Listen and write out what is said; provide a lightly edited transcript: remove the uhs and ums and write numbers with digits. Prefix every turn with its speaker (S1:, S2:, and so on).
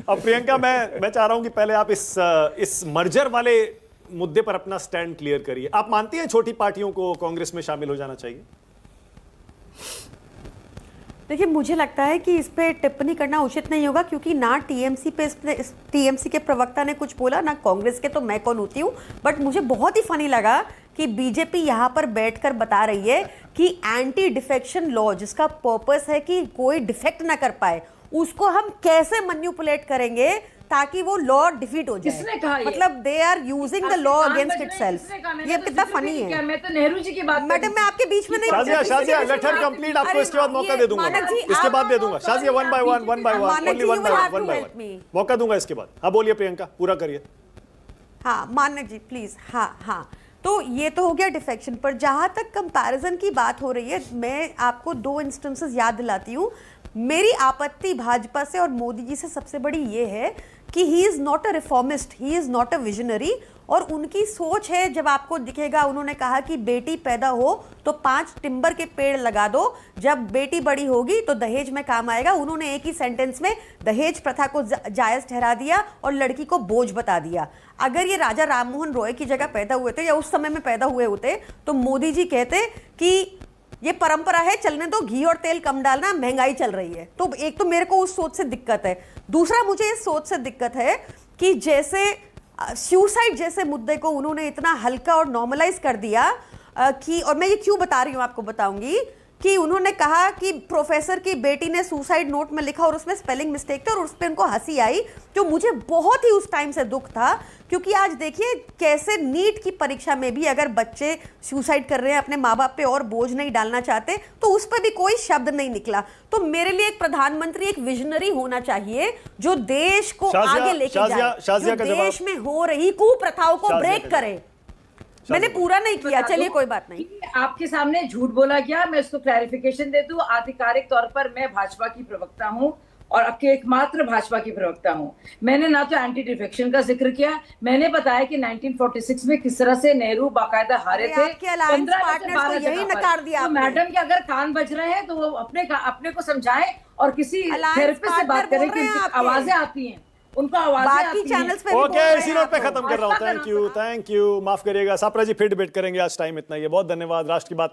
S1: अब प्रियंका, मैं चाह रहा हूं कि पहले आप इस मर्जर वाले मुद्दे पर अपना स्टैंड क्लियर करिए। आप मानती हैं छोटी पार्टियों को कांग्रेस में शामिल हो जाना चाहिए?
S2: देखिए, मुझे लगता है कि इस पे टिप्पणी करना उचित नहीं होगा, क्योंकि ना टीएमसी के प्रवक्ता ने कुछ बोला, ना कांग्रेस के, तो मैं कौन होती हूँ। बट मुझे बहुत ही फनी लगा कि बीजेपी यहाँ पर बैठकर बता रही है कि एंटी डिफेक्शन लॉ, जिसका पर्पस है कि कोई डिफेक्ट ना कर पाए, उसको हम कैसे मैनिपुलेट करेंगे ताकि वो लॉ डिफीट हो जाए।
S3: किसने कहा ये?
S2: मतलब they are using the law against itself. ये कितना फनी है।
S3: मैं तो नेहरू जी की बात कर रही
S2: मैडम, मैं आपके बीच में नहीं।
S1: Shazia, let her complete. आपको इसके बाद मौका दे दूंगा, इसके बाद दे दूंगा। Shazia, one by one, only one by one मौका दूंगा इसके बाद। हाँ बोलिए प्रियंका, पूरा करिए।
S2: हाँ मानक जी प्लीज। हाँ, तो ये तो हो गया डिफेक्शन पर। जहां तक कंपैरिजन की बात हो रही है, मैं आपको दो इंस्टेंसेस याद दिलाती हूँ। मेरी आपत्ति भाजपा से और मोदी जी से सबसे बड़ी ये है कि he is not a reformist, he is not a visionary. और उनकी सोच है, जब आपको दिखेगा, उन्होंने कहा कि बेटी पैदा हो तो 5 टिम्बर के पेड़ लगा दो, जब बेटी बड़ी होगी तो दहेज में काम आएगा। उन्होंने एक ही सेंटेंस में दहेज प्रथा को जायज ठहरा दिया और लड़की को बोझ बता दिया। अगर ये राजा राममोहन रॉय की जगह पैदा हुए थे या उस समय में पैदा हुए होते तो मोदी जी कहते कि ये परंपरा है, चलने दो, घी और तेल कम डालना, महंगाई चल रही है। तो एक तो मेरे को उस सोच से दिक्कत है। दूसरा, मुझे इस सोच से दिक्कत है कि जैसे सुसाइड जैसे मुद्दे को उन्होंने इतना हल्का और नॉर्मलाइज कर दिया कि, और मैं ये क्यों बता रही हूँ आपको बताऊंगी, कि उन्होंने कहा कि प्रोफेसर की बेटी ने सुसाइड नोट में लिखा और उसमें स्पेलिंग मिस्टेक थे और उस पर उनको हंसी आई, जो मुझे बहुत ही उस टाइम से दुख था। क्योंकि आज देखिए कैसे नीट की परीक्षा में भी अगर बच्चे सुसाइड कर रहे हैं, अपने माँ बाप पे और बोझ नहीं डालना चाहते, तो उस पर भी कोई शब्द नहीं निकला। तो मेरे लिए एक प्रधानमंत्री एक विजनरी होना चाहिए जो देश को आगे लेके जाए, जो देश में हो रही कुप्रथाओं को ब्रेक करे। मैंने पूरा नहीं किया, चलिए कोई बात नहीं।
S3: आपके सामने झूठ बोला गया, मैं इसको क्लैरिफिकेशन दे दूं। आधिकारिक तौर पर मैं भाजपा की प्रवक्ता हूं और आपके एकमात्र भाजपा की प्रवक्ता हूं। मैंने ना तो एंटी डिफेक्शन का जिक्र किया, मैंने बताया कि 1946 में किस तरह से नेहरू बाकायदा हारे थे।
S2: 15 यही नकार दिया।
S3: तो मैडम के अगर कान बज रहे हैं तो वो अपने को समझाएं और किसी थेरेपिस्ट से बात करें कि उनकी आवाजें आती हैं, उनको
S2: बाकी चैनल्स पे।
S1: ओके, इसी नोट पे खत्म कर रहा हूँ। थैंक यू, माफ करिएगा सापरा जी, फिर डिबेट करेंगे। आज टाइम इतना ही है, बहुत धन्यवाद। राष्ट्र की बात